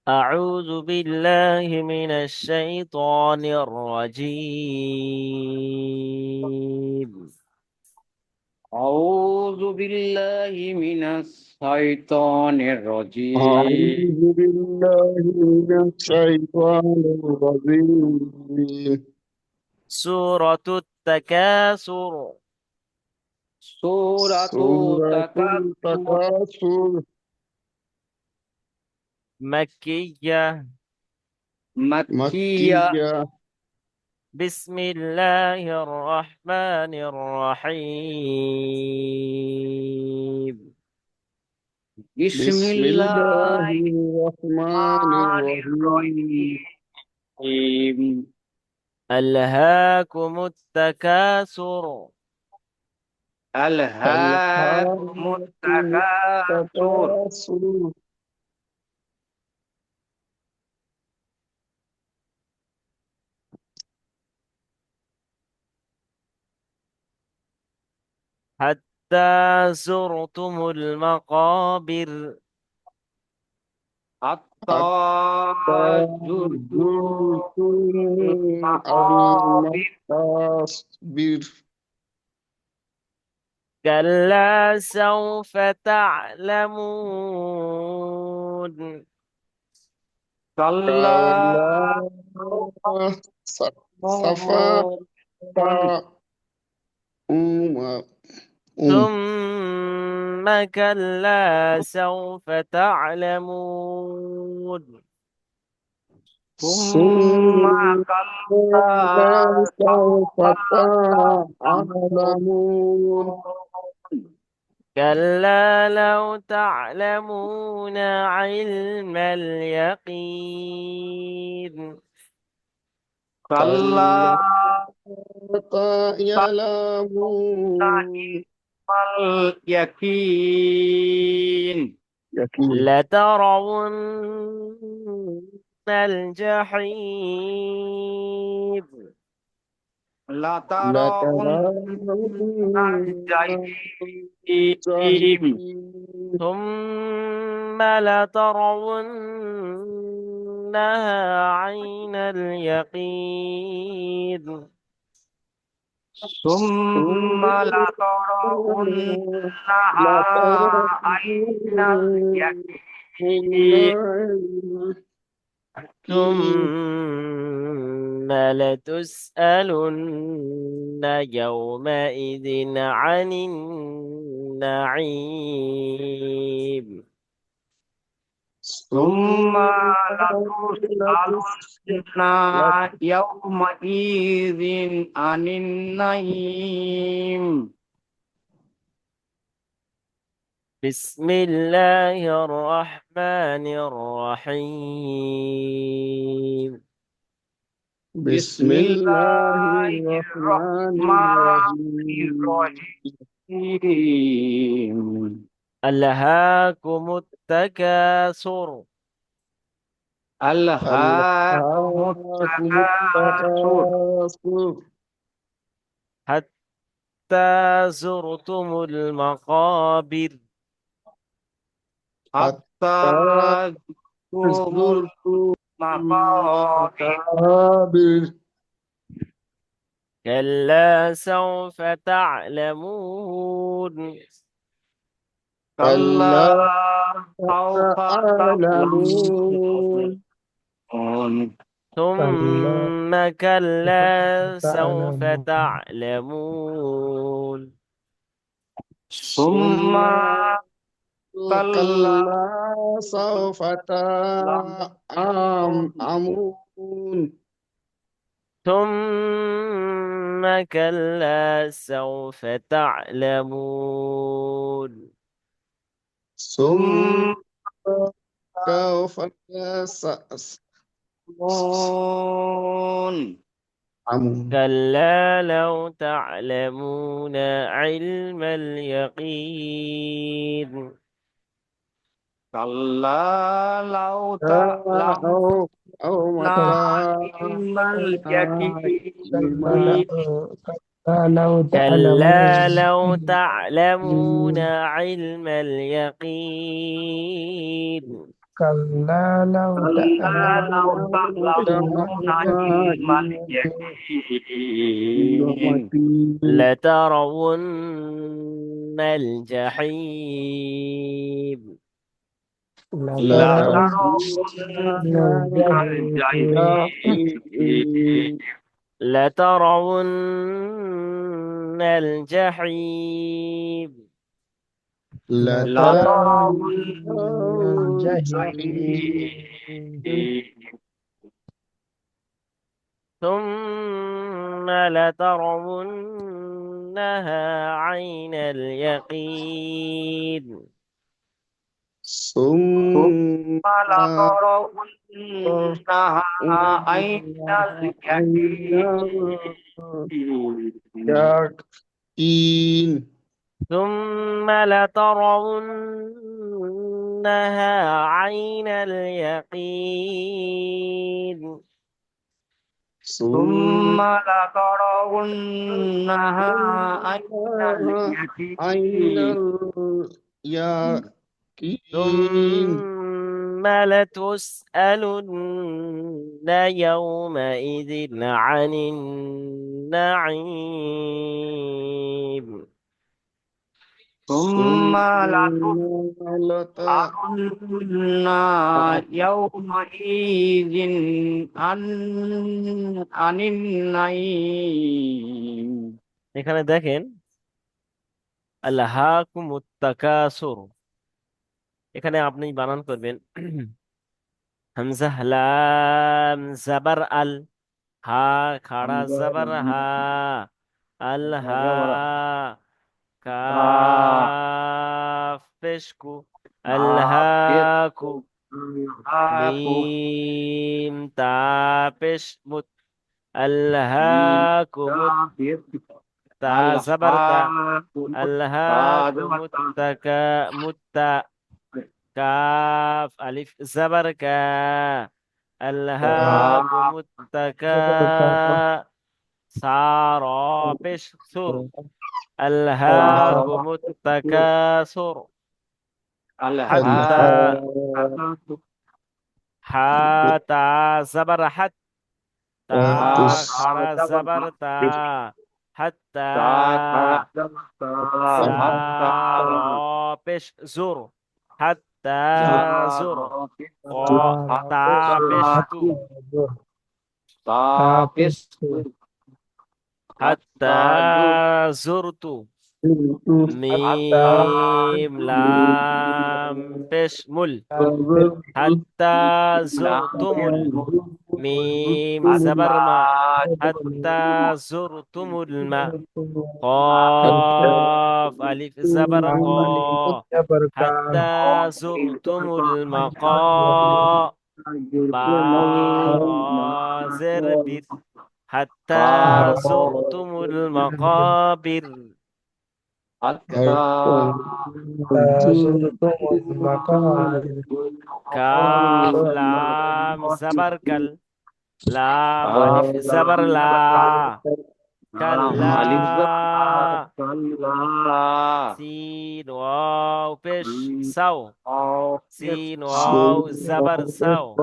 أعوذ بالله من الشيطان الرجيم. أعوذ بالله من الشيطان الرجيم. أعوذ بالله من الشيطان الرجيم. سورة التكاثر سورة سورة تكاثر التكاثر مكية. مكية. مكية. بسم الله الرحمن الرحيم. بسم بسم الله الله الرحمن الرحمن الرحيم. الرحيم. ألهاكم التكاثر ألهاكم ألهاكم التكاثر التكاثر حتى زرتم المقابر. حتى حتى زرتم زرتم المقابر. المقابر. كلا سوف تعلمون. كلا كلا سوف تعلمون. ثم كلا سوف تعلمون. ثم ثم كلا سوف سوف تعلمون. تعلمون. كلا لو تعلمون علم اليقين. كلا كلا يعلمون. اليقين. يقين. لترون الجحيم. لا لا ترون ترون الجحيم. الجحيم. ثم لترونها عين اليقين. ثم لترونها لا عين ترون اليقين. ثم لتسألن يومئذ عن النعيم. ثم لا لتسألن يومئذ عن النعيم. بسم الله الرحمن الرحيم. بسم بسم الله الله الرحمن الرحمن الرحيم. الرحيم. ألهاكم التكاثر ألهاكم ألهاكم التكاثر التكاثر حتى زرتم المقابر. حتى حتى زرتم زرتم المقابر. المقابر. كلا سوف تعلمون. كلا كلا سوف تعلمون. تعلمون. كلا ثم كلا سوف تعلمون. تعلمون. ثم ثم كلا كلا سوف تعلمون. ثم كلا سوف تعلمون. ثم ثم سوف تعلمون. تعلمون. كلا لو تعلمون علم اليقين. كلا لو تعلمون أو متى علم اليقين. الملأ لو كلا تعلمون لو تعلمون علم اليقين كلا لو كلا تعلمون لو تعلمون اليقين اليقين لترون الجحيم لترون لترون الجحيم الجحيم لترون الجحيم لترون الجحيم الجحيم ثم لترونها عين اليقين ثم لترونها عين عين اليقين اليقين ثم لترونها عين اليقين ثم ثم لترونها عين عين اليقين اليقين ثم لتسألن يومئذ عن النعيم ثم ثم لتسألن يومئذ عن النعيم এখানে দেখেন আল্লাহাকুমুত তাকাসুর, এখানে আপনি বানান করবেন হামজা লাম জাবার আল, হা খাড়া জাবার হা, আল হা কাফ পেশকু, আল হাকু মিম তা পেশ মুত, আল হাকুমুত তা জাবার তা, আল হাকুমুত মুত্তা কাফ আলিফ জাবার কা, ألهاكم التكاثر بشثر، ألهاكم التكاثر حتى حتى زبر حتى خرا زبر تا حتى سار بشزر حتى زر قطع بشتو Tapis حتى زرت ميم لام بشمل حتى زرتم ميم زبر ما حتى زرتم الماء قاف ألف زبر قا حتى زرتم المقا بارا بر حتى زرتم المقابر زرتم المقابر كاف لام زبر كل لام ألف زبر لا كلا سين واو بش سو سين واو زبر سو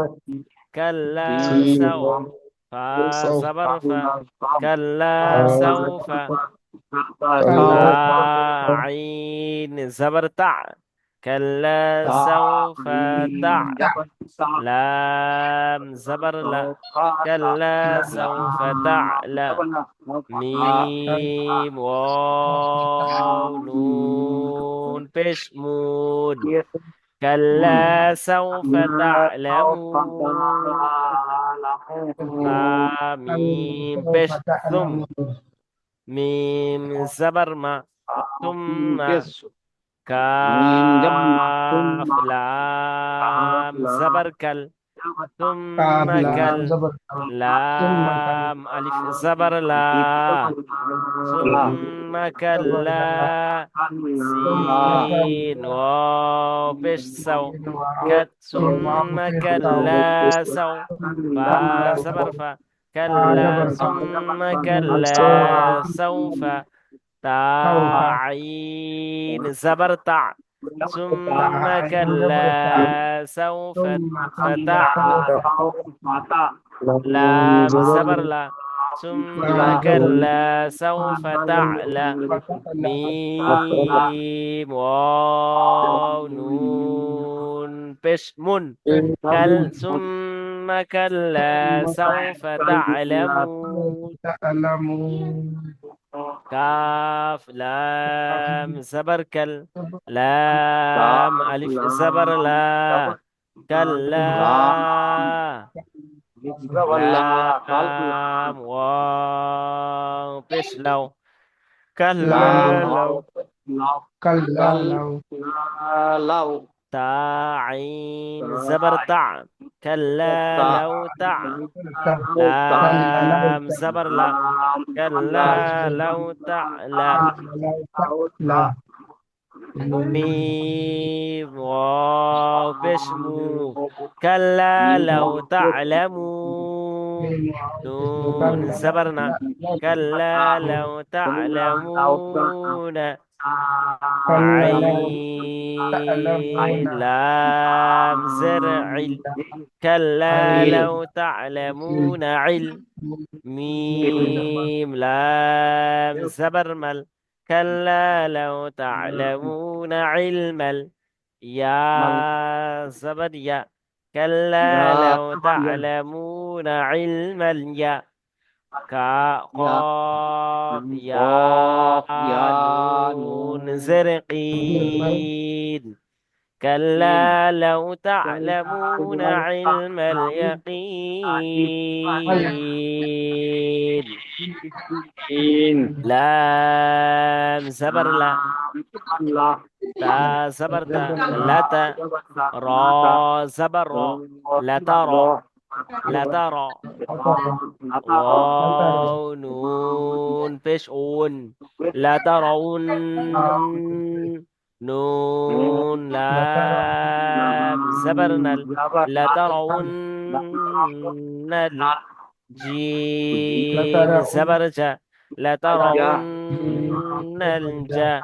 كلا سو فا زبر فا كلا سوف تا عين زبر تع كلا سوف تع لام زبر لا كلا سوف تعلم ميم واو نون بشمول كلا سوف تعلمون ميم بش ثم ميم زبر ما ثم كاف لام زبر كل ثم كل لام ألف زبر لا ثم كلا سين واو بش سو كت ثم كلا سو فا زبر فا كلا ثم كلا سوف تعين زبر تع ثم كلا سوف فتع لام زبر لا ثم كلا سوف تعلى ميم واو نون بش من ثم كلا سوف تعلمون كاف لام زبر لام ألف زبر لا كلا لام واو بش لو كلا لو تعين زبر تع كلا لو تع لام زبر لا كلا لو تعلى ميم واو بش مو كلا لو تعلمون نون زبرنا كلا لو تعلمون عين لام زرع كلا لو تعلمون ميم لام زبرمل كلا لو تعلمون يا زبر يا كلا لو تعلمون علم اليا قاف يا نون زرقين كلا لو تعلمون علم اليقين لام زبر لا تا زبر تا لا تا را زبر را لا ترى لا ترى واو نون فيش اون لا ترون نون لام زبرنا لا ترون الجيم زبرجة لا ترون الجا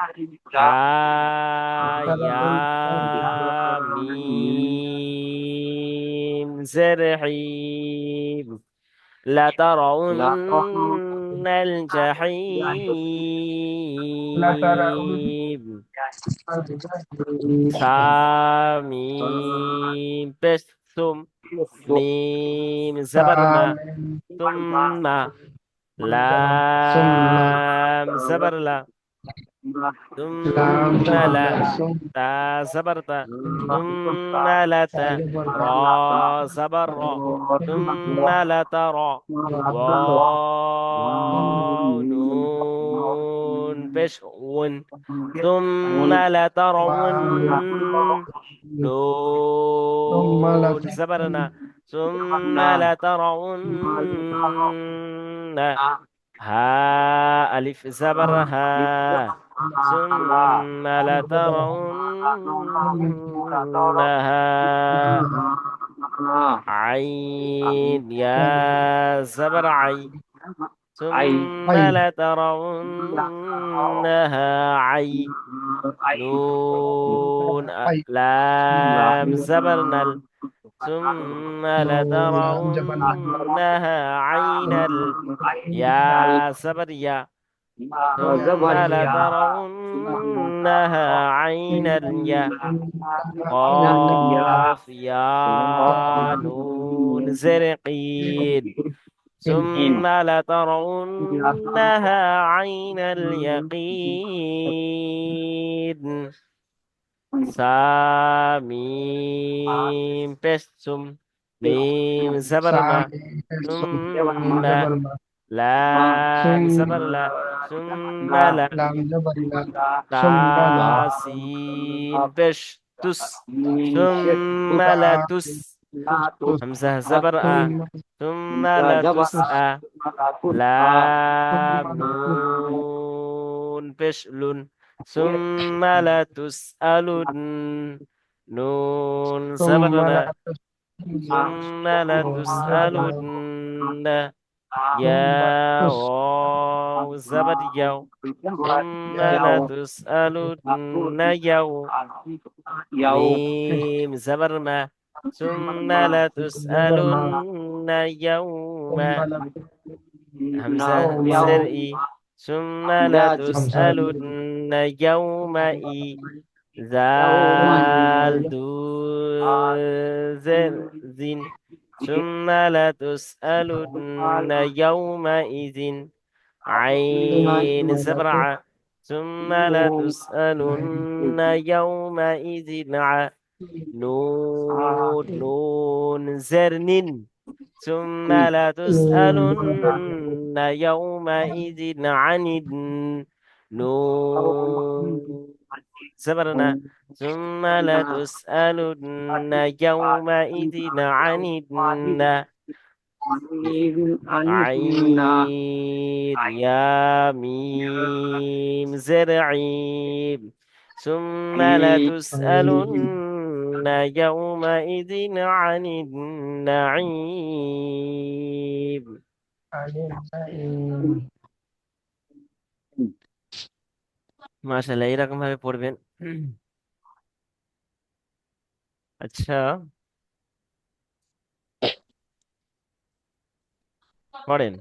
يا ميم زرحيم لا ترون الجحيم ميم بسم ميم زبرنا ثم لام زبر لا ثم لا تا زبرت ثم لت را زبر را ثم لترى واو نون بشؤون ثم لترون نون زبرنا ثم لترون ها ألف زبرها ثم لترونها عين يا زبر عين ثم لترونها عين نون لام زبرنا ثم لترونها عين يا زبر يا ثم لترونها عين اليا قاف يا نون زرقين ثم لترونها عين اليقين ساميم بسم ميم زبرما ثم لام زبر لا ثم لا تاسين بش تس ثم لا تس همزة زبر ثم لا تسأ لام نون بش لن ثم لا تسألن نون زبرنا ثم لا تسألن يا واو زبر يو ثم لتسألن يوم ميم زبر ما ثم لتسألن يوم همزة زرئي ثم لتسألن يومئذ ذال دو زر زين ثم لتسألن يومئذ عين زبرع ثم لتسألن يومئذ نون زرن ثم لتسألن يومئذ عن النون زبرنا ثم لتسألن يومئذ عن عير يا ميم زرعيب ثم لتسألن يومئذ عن النعيم মাশাআল্লাহ এরকম ভাবে পড়বেন আচ্ছা পড়েন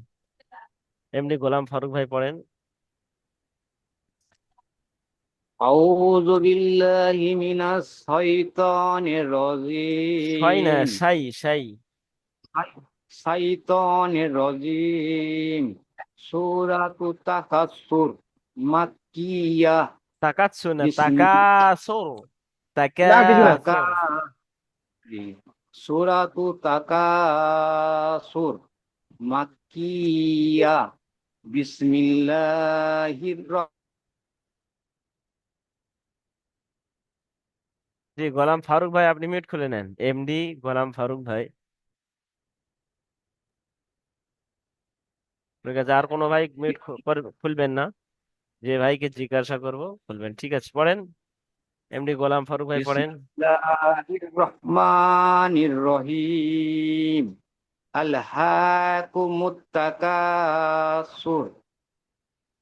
এমনি গোলাম ফারুক ভাই পড়েন أعوذ بالله من الشيطان ছয় না الرجيم সাই الشيطان الرجيم سورة التكاثر مكية তাকাচ্ছু না بسم তাকাসুর الله তাকাসুর سورة التكاثر مكية بسم الله الرحمن জি গোলাম ফারুক ভাই আপনি মিউট খুলে নেন এমডি গোলাম ফারুক ভাই ঠিক আছে আর কোনো ভাই মিউট খুলবেন না যে ভাইকে জিজ্ঞাসা করব খুলবেন ঠিক আছে পড়েন এমডি গোলাম ফারুক ভাই بسم পড়েন الله الرحمن الرحيم ألهاكم التكاثر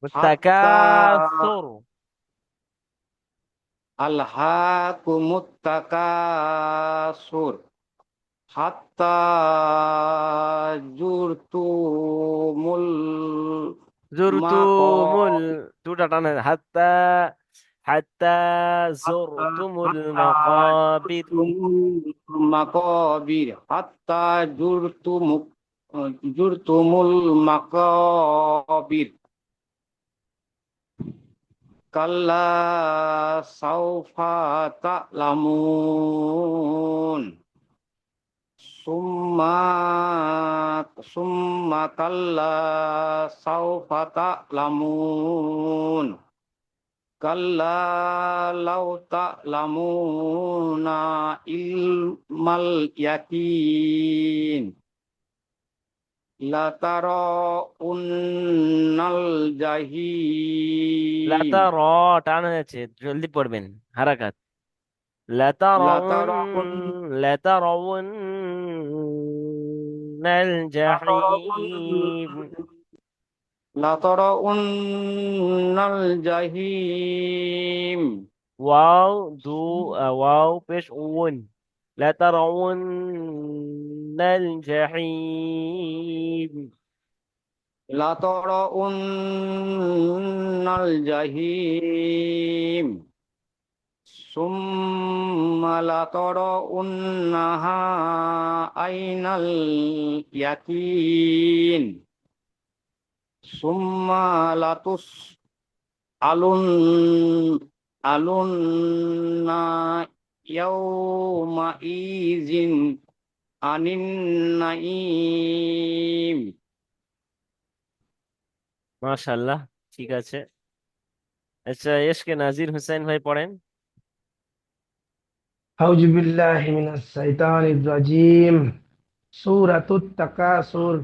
حتى তাকাসুর ألهاكم التكاثر حتى زرتم জুরতুমুল المقابر দুটা টানা হাত্তা হাত্তা জুরতুমুল মাকাবির حتى زرتم المقابر كلا سوف تعلمون ثم كلا سوف تعلمون كلا لو تعلمون علم اليقين لترون الجحيم লাতা র টানা যাচ্ছে জলদি পড়বেন হারাকাত لترون لترون الجحيم لترون الجحيم واو دو واو পেশ উন لترون الجحيم لترون الجحيم ثم لترونها عين اليقين ثم لتسألن يومئذ عن النعيم মাশাআল্লাহ ঠিক আছে আচ্ছা এসকে নাজির হোসেন ভাই পড়েন أعوذ بالله من الشيطان الرجيم سورة التكاثر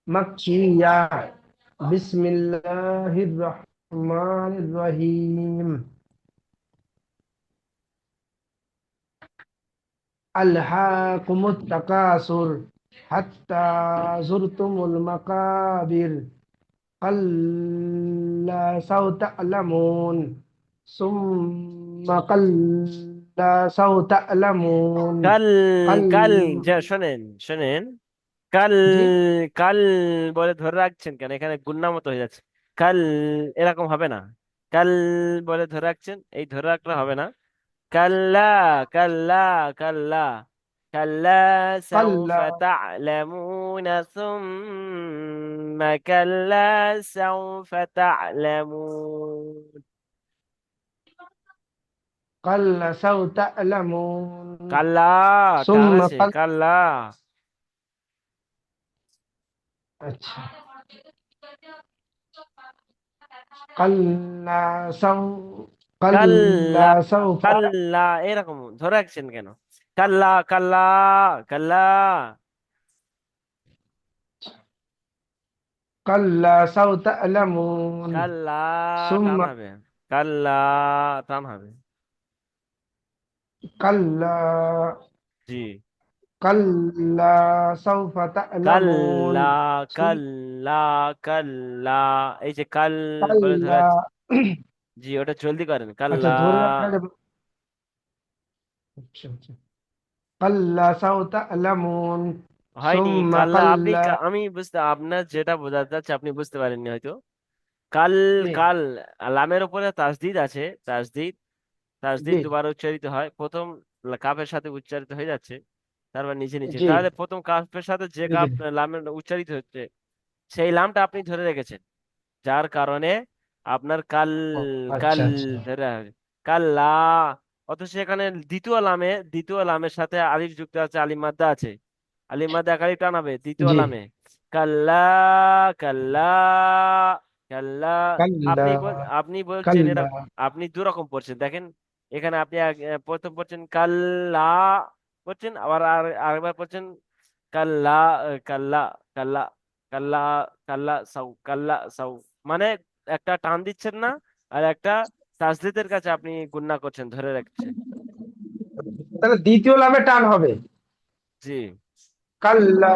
مكية بسم الله الرحمن الرحيم ألهاكم التكاثر حتى زرتم المقابر كلا سوف تعلمون ثم كلا سوف تعلمون কাল كلا কাল যা শোনেন শোনেন, কাল জি কাল বলে ধরে রাখছেন কেন? এখানে গুন্না মতো হয়ে যাচ্ছে। কাল এরকম হবে না। কাল বলে ধরে রাখছেন, এই ধরে রাখলে হবে না। কাল্লা কাল্লা কাল্লা কাল্লা সাউফা كلا তা'লামুনা সুম্মা কাল্লা সাউফা তা'লামুন। كلا سوف تعلمون কাল্লা টান ثم আছে, কাল্লা। আচ্ছা كلا سوف কাল্লা كلا سوف কাল্লা এরকম ধরে রাখছেন কেন? কাল্লা কাল্লা কাল্লা كلا سوف تعلمون কাল্লা টান ثم হবে, কাল্লা টান হবে। كلا জি, كلا سوف কাল্লা تعلمون ثم কাল্লা কাল্লা, এই যে কাল বলে ধরে كلا আছে। জি, ওটা জলদি করেন, আচ্ছা কাল্লা। ধরে রাখলে আচ্ছা আচ্ছা كلا سوف تعلمون হয়নি ثم কাল্লা, كلا আমি বুঝতে, আপনার যেটা বোঝাতে চাচ্ছে আপনি বুঝতে পারেননি হয়তো। কাল জি কাল লামের উপরে তাসদিদ আছে, তাসদিদ। তাসদিদ জি দুবার উচ্চারিত হয়, প্রথম কাফের সাথে উচ্চারিত হয়ে যাচ্ছে, তারপর নিচে নিচে। জি তাহলে প্রথম কাফের সাথে যে কাফ বুঝেছি। লামের উচ্চারিত হচ্ছে, সেই লামটা আপনি ধরে রেখেছেন, যার কারণে আপনার কাল ও, কাল আচ্ছা আচ্ছা ধরে আছে। কাল্লা, অথচ এখানে দ্বিতীয় লামের সাথে আলিফ যুক্ত আছে, আলিফ মাদ্দা আছে। আলিফ মাদ্দা এক আলিফ টানাবে দ্বিতীয় জি লামে। কাল্লা কাল্লা কাল্লা। كلا আপনি বলছেন كلا এরকম, আপনি দু রকম পড়ছেন দেখেন। এখানে আপনি প্রথম পড়ছেন কাল্লা পড়ছেন, আবার আরেকবার পড়ছেন কাল্লা, কাল্লা কাল্লা কাল্লা কাল্লা সাউ, কাল্লা সাউ। মানে একটা টান দিচ্ছেন না, আর একটা তাসদিদের কাছে আপনি গুণনা করছেন, ধরে রাখছেন। তাহলে দ্বিতীয় লামে টান হবে জি কাল্লা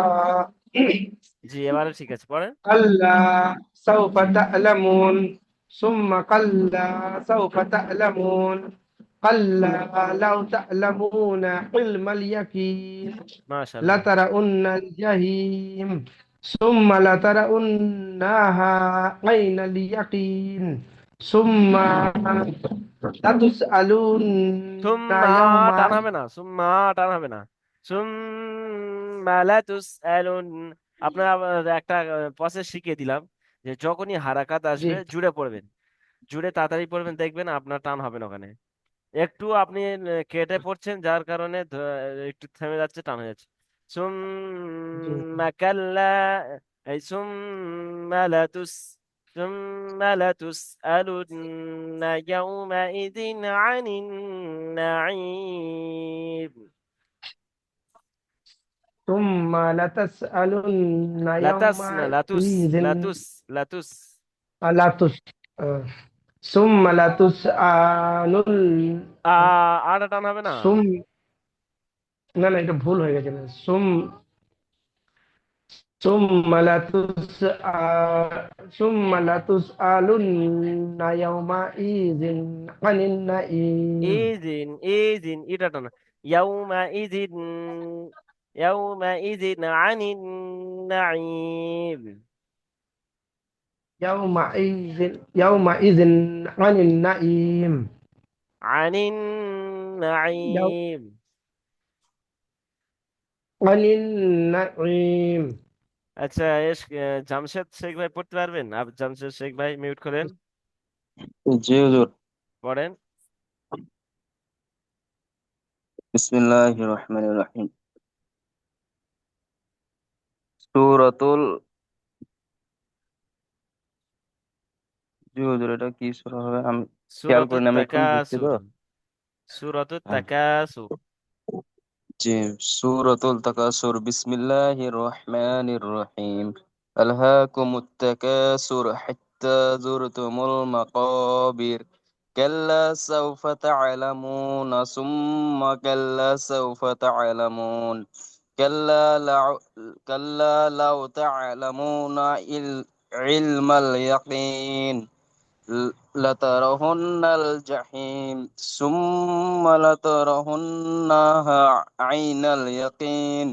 জি, এবারে ঠিক আছে, পড়েন। كلا سوف জি, تعلمون ثم كلا سوف تعلمون كلا لو تعلمون علم اليقين মাশাআল্লাহ। لترؤن الجحيم ثم لترؤنها عين اليقين ثم لتسألن সুম্মা يوم টান হবে না, সুম্মা টান হবে না। সুম্মা লা তুসআলুন। আপনার আবার একটা প্রসেস শিখিয়ে দিলাম, যে যখনই হারাকাত জি আসবে জুড়ে পড়বেন, জুড়ে তাড়াতাড়ি পড়বেন, দেখবেন আপনার টান হবে না ওখানে। একটু আপনি কেটে পড়ছেন, যার কারণে একটু থেমে যাচ্ছে, টান হয়ে যাচ্ছে। জি সুম্মা কাল্লা, এই সুম্মা লাতুসআলুন্না ইয়াউমাইযিন আনিন নাঈম। ثم لتسألن লাতাস না, লাতুস, يومئذ লাতুস। لا تس آه. ثم لتسألن আ আটা টান হবে না। ثم না না এটা ভুল হয়ে গেছে ثم ثم لتسألن يومئذ عن النعيم ইদিন এটা টান। ইয়াউমাইযিন, ইয়াউমাইযিন আনিন নাঈম। يومئذ عن النعيم আনিন يو- নাঈম। عن النعيم আচ্ছা, জামশেদ শেখ ভাই পড়তে পারবেন? জামশেদ শেখ ভাই মিউট করেন, জি হুজুর। পড়েন। বিসমিল্লাহির রহমানির রহিম। সূরাতুল, জি হুজুর এটা কি সূরা হবে আমি খেয়াল করি সূরাতুত না, আমি এখন ঢুকছি তো। তাকাসুর, সূরাতুত হ্যাঁ। তাকাসুর। জি, সূরাতুল তাকাসুর। বিসমিল্লাহির রহমানির রহিম। আলহাকুমুত তাকাসুর হাত্তা যুরতুমুল মাকাবির কাল্লা সাউফা তা'লামুন সুম্মা কাল্লা সাউফা তা'লামুন كلا لو كلا لو تعلمون علم اليقين لترهن الجحيم ثم لترهنها عين اليقين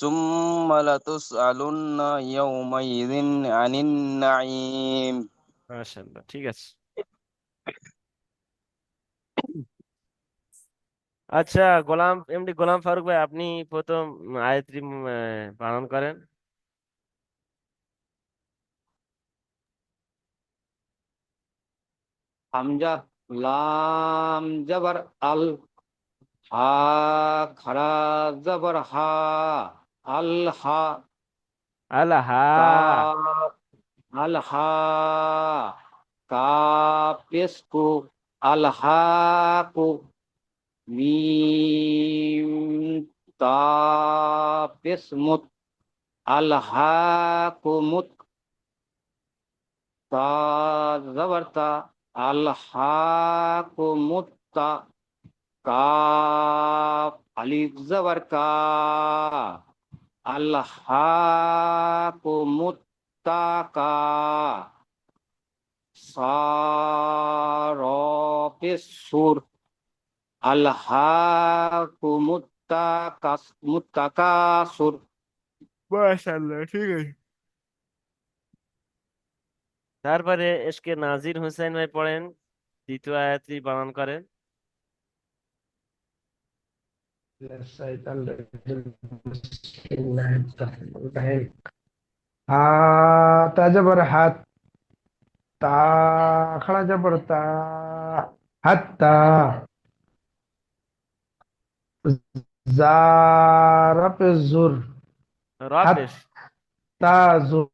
ثم لتسألن يومئذ عن النعيم মাশাআল্লাহ, ঠিক আছে। আচ্ছা, গোলাম ফারুক ভাই, আপনি প্রথম আয়াতটি বানান করেন। হামজা, লাম জবর আল, হা খরা জবর হা, আল হা, আল্লাহা। কা আল হা, কাফ পেশকু, আল হা কু, মিম তা পেশমুত, আল হা কুমুত, তা জবর তা, আল হা কুমুত্তা, কাফ আলিফ জবর কা, আল হাকুমুত্তাকা, সা র পেশ সুর, আল হাকুমুত্তাকাসুর। মাশাআল্লাহ, ঠিক আছে। তারপরে এসকে নাজির হোসেন ভাই পড়েন, দ্বিতীয় আয়াতটি বানান করেন। الشيطان الرجيم. بسم الله الرحمن الرحيم. হা তা জবর হাত, তা খাড়া জবর তা, হাত্তা, জারা পে জুর, রপেশ। হাত্তা জুর,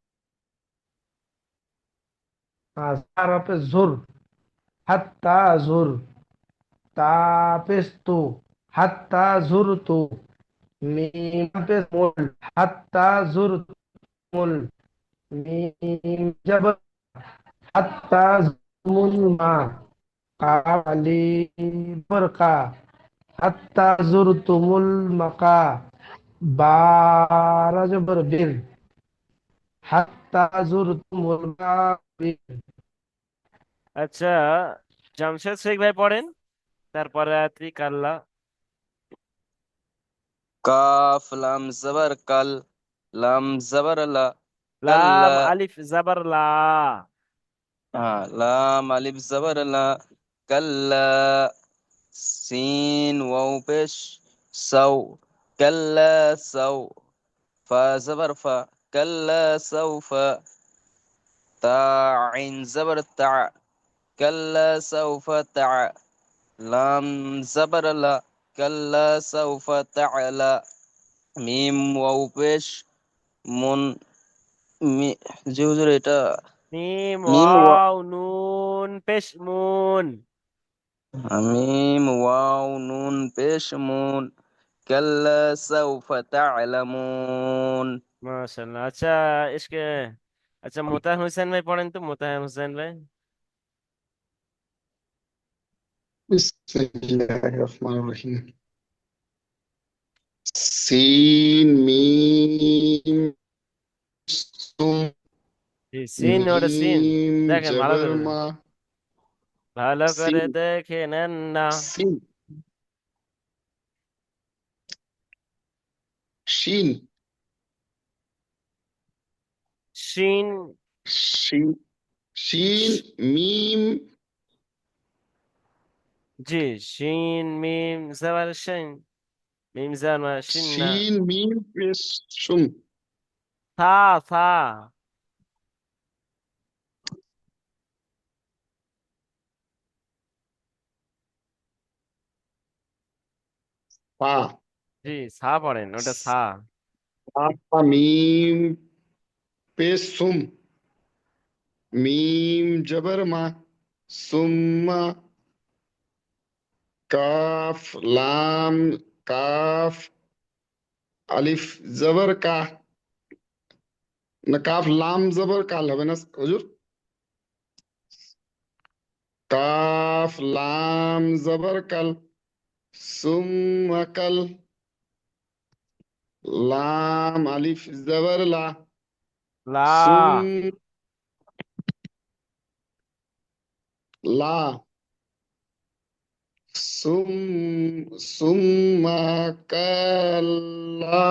জারা পে জুর, হাত্তা জুর, তা পেস্তু, হাত্তা জুরতু, মিম পেশ মুল, হাত্তা জুরতুমুল, মিম জবর হাত্তা জুরতুমুল মা, কাফ আলিফ বরকা, হাত্তা জুরতুমুল মাকা, বা জবর বীর, হাত্তা জুরতুমুল গাবির। আচ্ছা, জামশেদ শেখ ভাই পড়েন তারপরে আয়াতটি কাল্লা। কাফ লাম জবর কাল লাম জবর লা লাম কাল্লা আলিফ জাবার লা। লাম আলিফ জবর লা কাল্লা সিন ওয়াও পেশ সাউ কাল্লা সাউ ফা জবর ফা কাল্লা সাউফা তা আইন জবর তা কাল্লা সাউফা তা লাম জবর লা কাল্লা সাউফা তা'লা মিম ওয়াও পেশ মুন মি জি হুজুর এটা মিম মিম ওয়া ওয়াও নুন পেশ মুন। মিম ওয়াও নুন পেশ মুন কাল্লা সাউফা তা'লামুন মাশাআল্লাহ। আচ্ছা, এসকে আচ্ছা মোতাহান হোসেন ভাই পড়েন তো, মোতাহান হোসেন ভাই। বিসমিল্লাহির রহমানির রহিম। সিন মিম সুম, জি, সিন, ওটা সিন। মিম দেখেন ভালো জবর করে, মা, ভালো করে সিন দেখে নেন না। সিন, শিন, শিন। শিন, শিন মিম, জি, শিন মিম জাবার শিন, মিম জামা শিন না। শিন মিম পেশ সুম, থা থা। পা, জি, সা পড়েন, ওটা সা। পা মিম পেশ সুম, মিম জবর মা, সুম্মা, কাফ লাম, কাফ আলিফ জবর কা, না কাফ লাম জবর কাল হবে না হুজুর, কাফ লাম জবর কাল, সুম্মা কাল, লাম আলিফ জবর লা লা। সুম লা সুম সুম্মা কাল্লা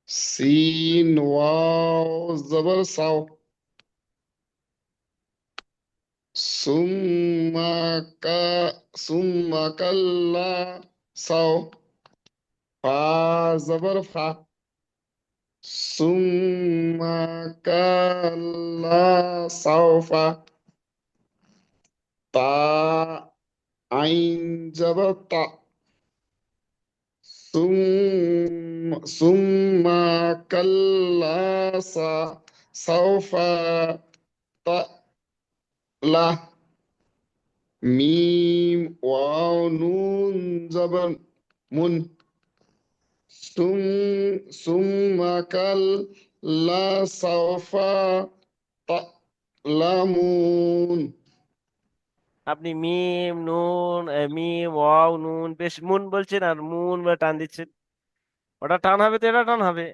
সিন ওয়াও জবর সাও সুম্মা কা সুম্মা কাল্লা সাও ফা জবর ফা সুম্মা কাল্লা সাওফা তা আইন জবর তা সুম্মা কাল্লা সাওফা তা লা মিম ওয়াও নুন জবর মুন সুম সুম্মা কাল্লা সাওফা তা'লামুন আপনি মিম নুন মিম ওয়াও নুন বেশ মুন বলছেন আর মুন বলে টান দিচ্ছেন। ওটা টান হবে তো এটা টান হবে,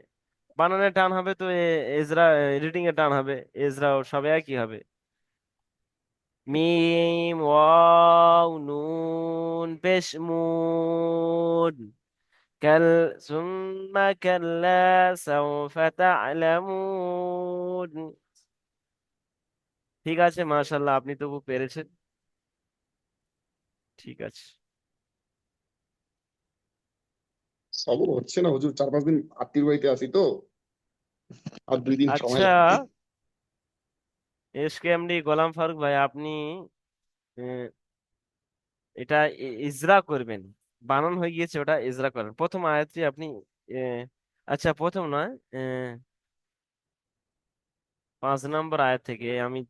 বানানে টান হবে তো এজরা রিডিং এ টান হবে, এজরা সবে একই হবে। মিম ওয়াও নুন পেশ মুন কাল সুম্মা কাল্লা সাওফা তা'লামুন। ঠিক আছে, মাশাআল্লাহ, আপনি তবু পেরেছেন। ঠিক আছে। সবর হচ্ছে না হুজুর, 4-5 দিন আত্মীয় বাড়িতে আছি তো, আর 2 দিন সময় আচ্ছা, লাগবে। এসকেএমডি গোলাম ফারুক ভাই, আপনি আহ, এটা ইজরা করবেন। বানান হয়ে গিয়েছে, ওটা ইজরা করবেন। প্রথম আয়াতটি আপনি আহ, আচ্ছা, প্রথম নয়, 5 নম্বর আয়াত থেকে আমি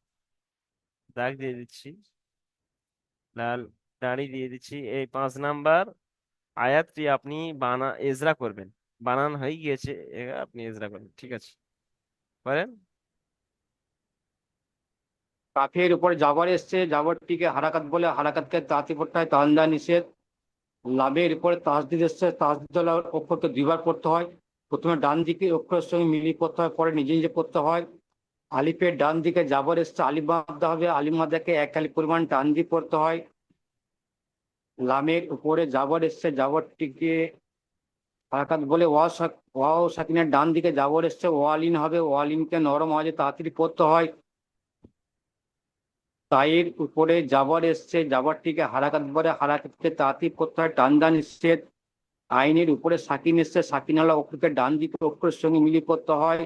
দাগ দিয়ে দিচ্ছি, লাল দাড়ি দিয়ে দিচ্ছি। এই 5 নম্বর আয়াতটি আপনি ইজরা করবেন। বানান হয়ে গিয়েছে, আপনি ইজরা করবেন। ঠিক আছে, করেন। কাফের উপরে জাবর এসছে, জাবরটিকে হারাকাত বলে, হারাকাতকে তাঁতি পড়তে হয়, তানদা নিষেধ। লাভের উপরে তাসদিদ এসছে, তাসদিদ অক্ষরকে 2বার পড়তে হয়। প্রথমে ডান দিকে অক্ষরের সঙ্গে মিলিয়ে পড়তে হয়, পরে নিজে নিজে পড়তে হয়। আলিফের ডান দিকে জাবর এসছে, আলিফ মাদ্দা হবে, আলিফ মাদ্দাকে 1 আলিফ পরিমাণ টান দিয়ে পড়তে হয়। লামের উপরে জাবর এসছে, জাবরটিকে হারাকাত বলে, ওয়াও সাকিনের ডান দিকে জাবর এসছে, ওয়ালিন হবে, ওয়ালিনকে নরম আওয়াজে তাড়াতাড়ি পড়তে হয়। তাইয়ের উপরে জাবর এসছে, জাবরটিকে হারাকাত বলে, হারাকাতকে তাড়াতাড়ি পড়তে হয়, টানদা নিষেধ। আইনের উপরে সাকিন এসছে, সাকিনালা অক্ষরকে ডান দিকে অক্ষরের সঙ্গে মিলিয়ে পড়তে হয়।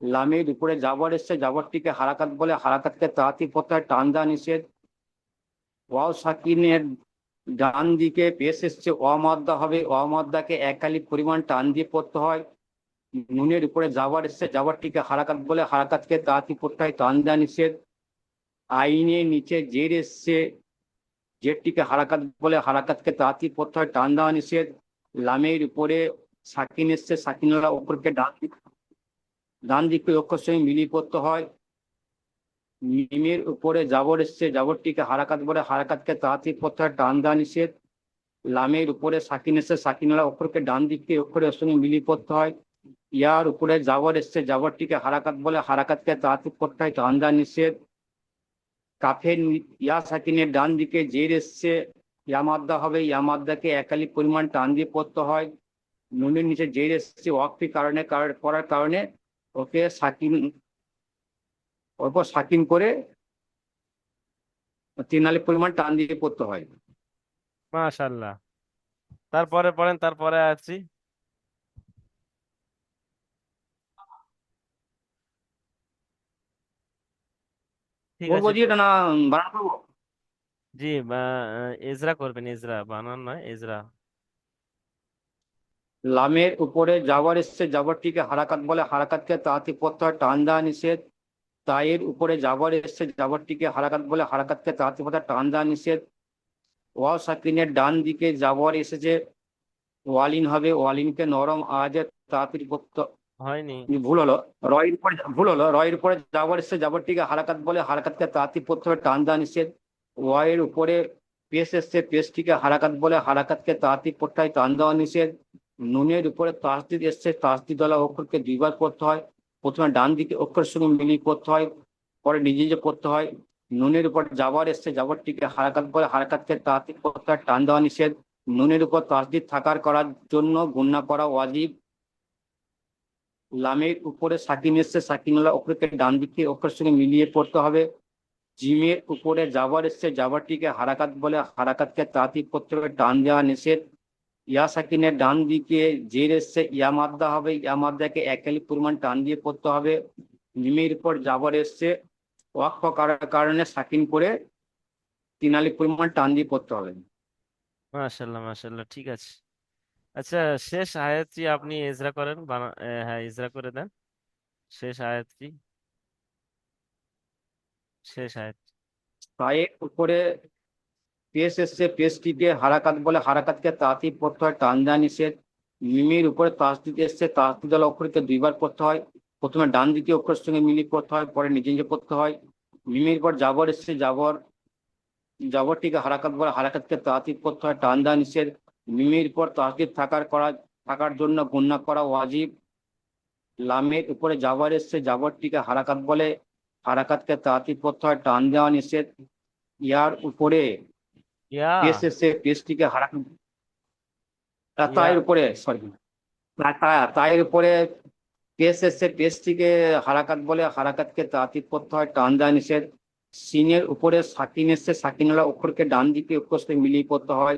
লামের উপরে জাবর এসছে, জাবরটিকে হারাকাত বলে, হারাকাতকে তাড়াতাড়ি পড়তে হয়, টানদা নিষেধ। ওয়াও সাকিনের ডান দিকে পেশ এসছে, অমাদ্দা হবে, অমাদ্দাকে 1 আলিফ পরিমাণ টান দিয়ে পড়তে হয়। নুনের উপরে জাবর এসছে, জাবরটিকে হারাকাত বলে, হারাকাতকে তাড়াতাড়ি পড়তে হয়, টানদা নিষেধ। আইনের নিচে জের এসছে, জেরটিকে হারাকাত বলে, হারাকাতকে তাড়াতাড়ি পড়তে হয়, টান দেওয়া নিষেধ। লামের উপরে সাকিন এসছে, সাকিনালা অক্ষরকে ডান দিকে অক্ষর সঙ্গে মিলিয়ে পড়তে হয়। মিমের উপরে জাবর এসছে, জাবরটিকে হারাকাত বলে, হারাকাতকে তাড়াতাড়ি পড়তে হয়, টান দেওয়া নিষেধ। লামের উপরে সাকিন এসছে, সাকিনালা অক্ষরকে ডান দিকে অক্ষরের সঙ্গে মিলিয়ে পড়তে হয়। ইয়ার উপরে জাবর এসছে, জাবরটিকে হারাকাত বলে, হারাকাতকে তাড়াতাড়ি পড়তে হয়, টান দেওয়া নিষেধ। কাফের ইয়া সাকিনের ডান দিকে জের এসছে, ইয়ামাদ্দা হবে, ইয়ামাদ্দাকে 1 আলিফ পরিমাণ টান দিয়ে পড়তে হয়। নুনের নিচে জের এসছে, ওয়াকফি করার কারণে ওকে ওপর সাকিন করে 3 আলিফ পরিমাণ টান দিয়ে পড়তে হয়। মাশাআল্লাহ, তারপরে পড়েন, তারপরে আছি। ঠিক বলবো আছে, জি, এটা না বানান করবো? জি, ইজরা করবেন, ইজরা, বানান নয়, ইজরা। লামের উপরে জাবর এসছে, জাবরটিকে হারাকাত বলে, হারাকাতকে তাড়াতাড়ি পড়তে হয়, টান দেওয়া নিষেধ। তায়ের উপরে জাবর এসছে, জাবরটিকে হারাকাত বলে, হারাকাতকে তাড়াতাড়ি পড়তে হয়, টান দেওয়া নিষেধ। ওয়াও সাকিনের ডান দিকে জাবর এসেছে, ওয়ালিন হবে, ওয়ালিনকে নরম আওয়াজে তাড়াতাড়ি পড়তে। হয়নি। ভুল হলো, রয়ের উপরে জাবর এসছে, জাবরটিকে হারাকাত বলে, হারাকাতকে তাঁতি পড়তে হবে, টান দেওয়া নিষেধ। ওয়াইয়ের উপরে পেশ এসছে, পেশটিকে হারাকাত বলে, হারাকাতকে তাঁতি পড়তে হয়, টান দেওয়া নিষেধ। নুনের উপরে তাসদিদ এসছে, তাসদিদ ওয়ালা অক্ষরকে দুইবার পড়তে হয়। প্রথমে ডান দিকে অক্ষরের সঙ্গে মিলিয়ে পড়তে হয়, পরে নিজে নিজে পড়তে হয়। নুনের উপর জাবার এসছে, জাবারটিকে হারাকাত বলে, হারাকাতকে তাসদিদ করতে হয়, টান দেওয়া নিষেধ। নুনের উপর তাসদিদ থাকার করার জন্য গুণনা করা ওয়াজিব। লামের উপরে সাকিন এসছে, সাকিনওয়ালা অক্ষরকে ডান দিকে অক্ষরের সঙ্গে মিলিয়ে পড়তে হবে। জিমের উপরে জাবার এসছে, জাবারটিকে হারাকাত বলে, হারাকাতকে তাতিব করতে হবে, টান দেওয়া নিষেধ। ইয়া সাকিনের ডান দিকে জের এসছে, ইয়া মাদ্দা হবে, ইয়া মাদ্দাকে এক আলিফ পরিমাণ টান দিয়ে পড়তে হবে। মিমের উপর জাবার এসছে, ওয়াকফ করার কারণে সাকিন করে 3 আলিফ পরিমাণ টান দিয়ে পড়তে হবে। মাশাল্লাহ মাশাল্লাহ, ঠিক আছে। আচ্ছা, শেষ আয়াতটি আপনি ইজরা করেন, হ্যাঁ ইজরা করে দেন শেষ আয়াতটি, শেষ আয়াত। পায়ের উপরে পেশ এসছে, পেশটিকে হারাকাত বলে, হারাকাতকে তাতিব পড়তে হয়, টান দেওয়া নিষেধ। মিমের উপরে তাসদিদ এসছে, তাসদিদ ওয়ালা অক্ষরকে দুইবার পড়তে হয়। প্রথমে ডান দ্বিতীয় অক্ষরের সঙ্গে মিলিয়ে পড়তে হয়, পরে নিজে নিজে পড়তে হয়। মিমের পর জাবর এসছে, জাবরটিকে হারাকাত বলে, হারাকাতকে তাতিব করতে হয়, টান দেওয়া নিষেধ। মিমের পর তাসদিদ থাকার জন্য গুণনা করা ওয়াজিব। লামের উপরে জাবর এসছে, জাবরটিকে হারাকাত বলে, হারাকাতকে তাতিব করতে হয়, টান দেওয়া নিষেধ। ইয়ার উপরে ইয়া পেশ এসছে, পেশটিকে হারাকাত, ইয়া তায়ের উপরে সরি, তায়ের উপরে পেশ এসছে, পেশটিকে হারাকাত বলে, হারাকাতকে তাতিব করতে হয়, টান দেওয়া নিষেধ। সিনের উপরে সাকিন এসছে, সাকিনওয়ালা অক্ষরকে ডান দিকে অক্ষর সাথে মিলিয়ে পড়তে হয়।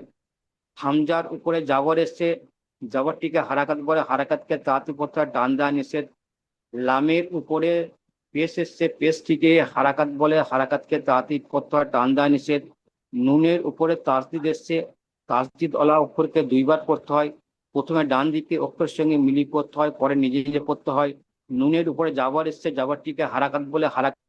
হামজার উপরে জাবর এসছে, জাবরটিকে হারাকাত বলে, হারাকাতকে তাতিব করতে হয়, টান দেওয়া নিষেধ। লামের উপরে পেশ এসছে, পেশটিকে হারাকাত বলে, হারাকাতকে তাতিব করতে হয়, টান দেওয়া নিষেধ। নুনের উপরে তাসদিদ এসছে, তাসদিদ ওয়ালা অক্ষরকে দুইবার পড়তে হয়। প্রথমে ডান দিকে অক্ষরের সঙ্গে মিলিয়ে পড়তে হয়, পরে নিজে নিজে পড়তে হয়। নুনের উপরে জাবার এসছে, জাবারটিকে হারাকাত বলে, হারাকাত